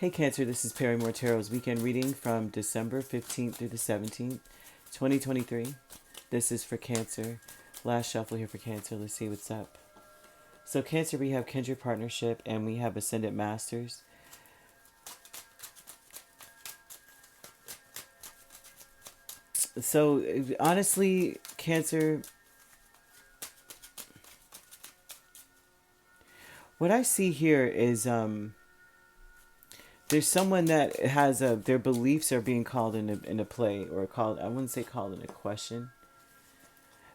Hey Cancer, this is Perrymore Tarot's weekend reading from December 15th through the 17th, 2023. This is for Cancer. Last shuffle here for Cancer. Let's see what's up. So Cancer, we have Kindred Partnership and we have Ascendant Masters. So honestly, Cancer, what I see here is there's someone that has their beliefs are being called into play, or called, I wouldn't say called into question.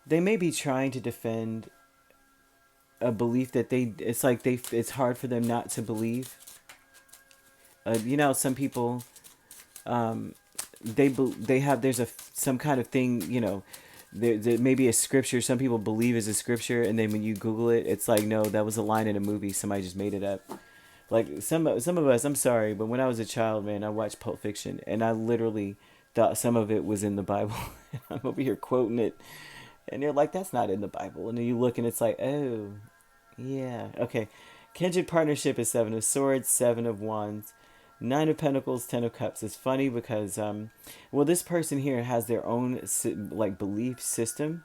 They may be trying to defend a belief that it's hard for them not to believe. Some people, they have, there's some kind of thing, there may be a scripture some people believe is a scripture, and then when you Google it, it's like, no, that was a line in a movie, somebody just made it up. Like some of us, I'm sorry, but when I was a child, man, I watched Pulp Fiction, and I literally thought some of it was in the Bible. I'm over here quoting it, and they're like, that's not in the Bible. And then you look, and it's like, oh, yeah, okay. Kindred Partnership is Seven of Swords, Seven of Wands, Nine of Pentacles, Ten of Cups. It's funny because, this person here has their own belief system,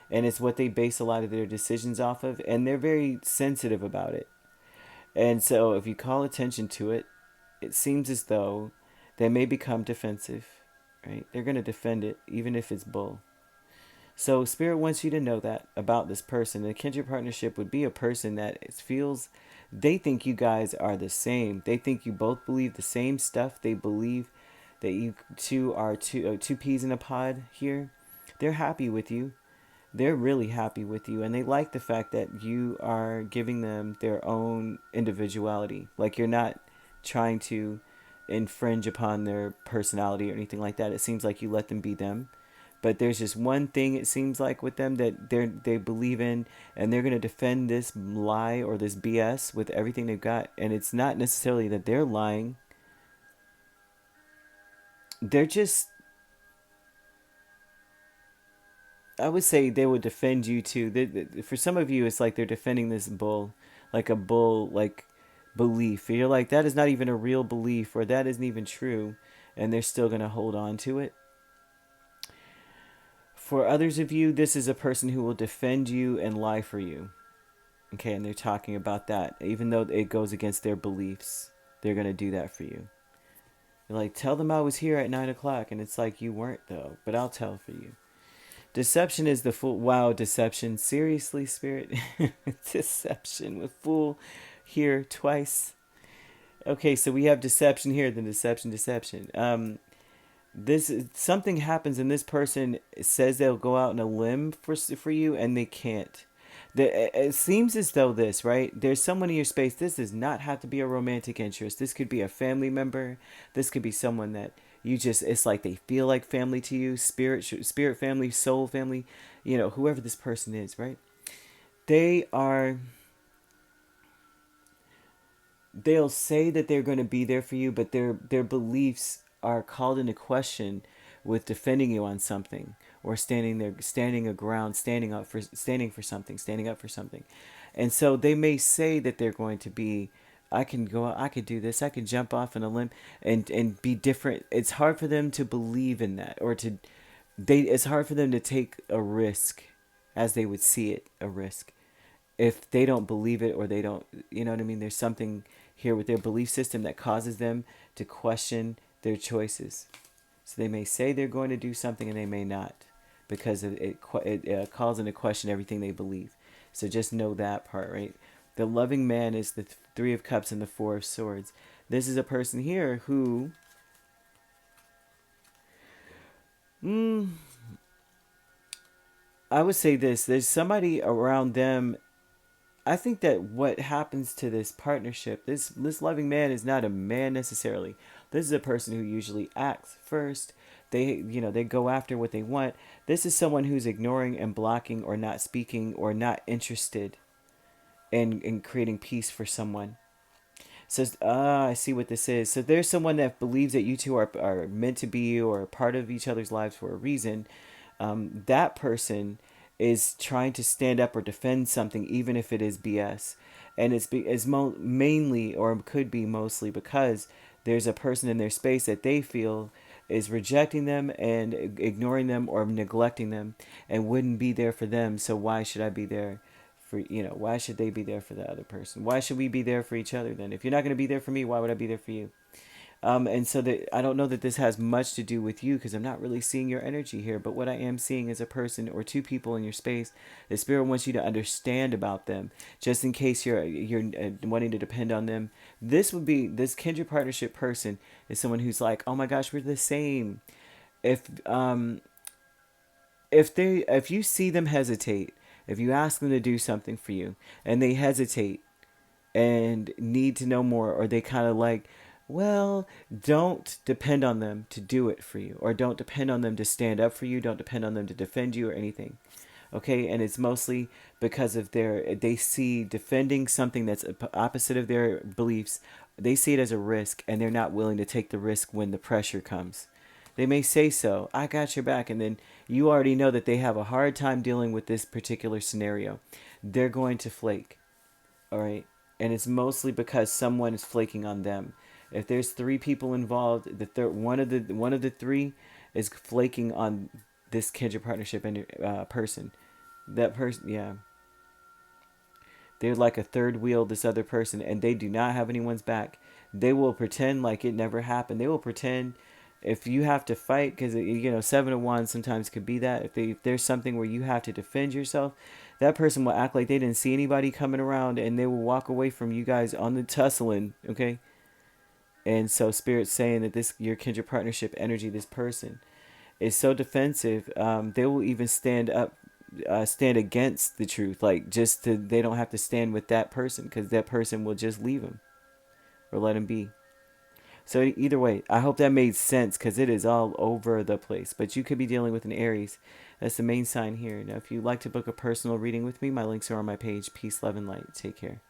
and it's what they base a lot of their decisions off of, and they're very sensitive about it. And so if you call attention to it, it seems as though they may become defensive, right? They're going to defend it, even if it's bull. So Spirit wants you to know that about this person. A kindred partnership would be a person that feels, they think you guys are the same. They think you both believe the same stuff. They believe that you two are two peas in a pod here. They're happy with you. They're really happy with you, and they like the fact that you are giving them their own individuality. Like, you're not trying to infringe upon their personality or anything like that. It seems like you let them be them. But there's just one thing, it seems like, with them that they believe in, and they're going to defend this lie or this BS with everything they've got. And it's not necessarily that they're lying. They're just, I would say they would defend you too. For some of you, it's like they're defending this bull, like a bull, like belief. You're like, that is not even a real belief, or that isn't even true, and they're still going to hold on to it. For others of you, this is a person who will defend you and lie for you. Okay, and they're talking about that. Even though it goes against their beliefs, they're going to do that for you. You're like, tell them I was here at 9 o'clock, and it's like, you weren't though, but I'll tell for you. Deception is the fool. Wow, deception. Seriously, Spirit? Deception with fool here twice. Okay, so we have deception here, then deception. This something happens, and this person says they'll go out on a limb for you, and they can't. It seems as though this, right? There's someone in your space. This does not have to be a romantic interest. This could be a family member. This could be someone that you just, it's like they feel like family to you. Spirit family, soul family, whoever this person is, right? They'll say that they're going to be there for you, but their beliefs are called into question with defending you on something, or standing up for something. And so they may say that they're going to be, I can go out, I could do this, I can jump off on a limb and be different. It's hard for them to believe in that, or it's hard for them to take a risk as they would see it, a risk, if they don't believe it, or they don't, you know what I mean? There's something here with their belief system that causes them to question their choices. So they may say they're going to do something, and they may not, because it calls into question everything they believe. So just know that part, right? The loving man is the Three of Cups and the Four of Swords. This is a person here who, I would say this, there's somebody around them. I think that what happens to this partnership, this loving man is not a man necessarily. This is a person who usually acts first. They go after what they want. This is someone who's ignoring and blocking, or not speaking, or not interested in creating peace for someone. So I see what this is. So there's someone that believes that you two are meant to be, or part of each other's lives for a reason. That person is trying to stand up or defend something, even if it is BS. And it's mainly, or could be mostly, because there's a person in their space that they feel is rejecting them and ignoring them or neglecting them and wouldn't be there for them. So why should I be there for, why should they be there for the other person? Why should we be there for each other then? If you're not going to be there for me, why would I be there for you? And so that I don't know that this has much to do with you because I'm not really seeing your energy here. But what I am seeing is a person or two people in your space. The spirit wants you to understand about them, just in case you're wanting to depend on them. This kindred partnership person is someone who's like, oh my gosh, we're the same. If if you see them hesitate, if you ask them to do something for you and they hesitate and need to know more, or they kind of like, well, don't depend on them to do it for you, or don't depend on them to stand up for you, don't depend on them to defend you or anything. Okay, and it's mostly because of they see defending something that's opposite of their beliefs. They see it as a risk, and they're not willing to take the risk when the pressure comes. They may say so, I got your back, and then you already know that they have a hard time dealing with this particular scenario. They're going to flake. All right, and it's mostly because someone is flaking on them. If there's three people involved, one of the three is flaking on this kindred partnership and person. That person, yeah, they're like a third wheel. This other person, and they do not have anyone's back. They will pretend like it never happened. They will pretend if you have to fight, because 7 of Wands sometimes could be that. If there's something where you have to defend yourself, that person will act like they didn't see anybody coming around, and they will walk away from you guys on the tussling. Okay, and so Spirit's saying that this your kindred partnership energy, this person is so defensive. They will even stand against the truth, like they don't have to stand with that person because that person will just leave them or let him be. So either way, I hope that made sense because it is all over the place. But you could be dealing with an Aries. That's the main sign here. Now, if you'd like to book a personal reading with me, my links are on my page. Peace, love, and light. Take care.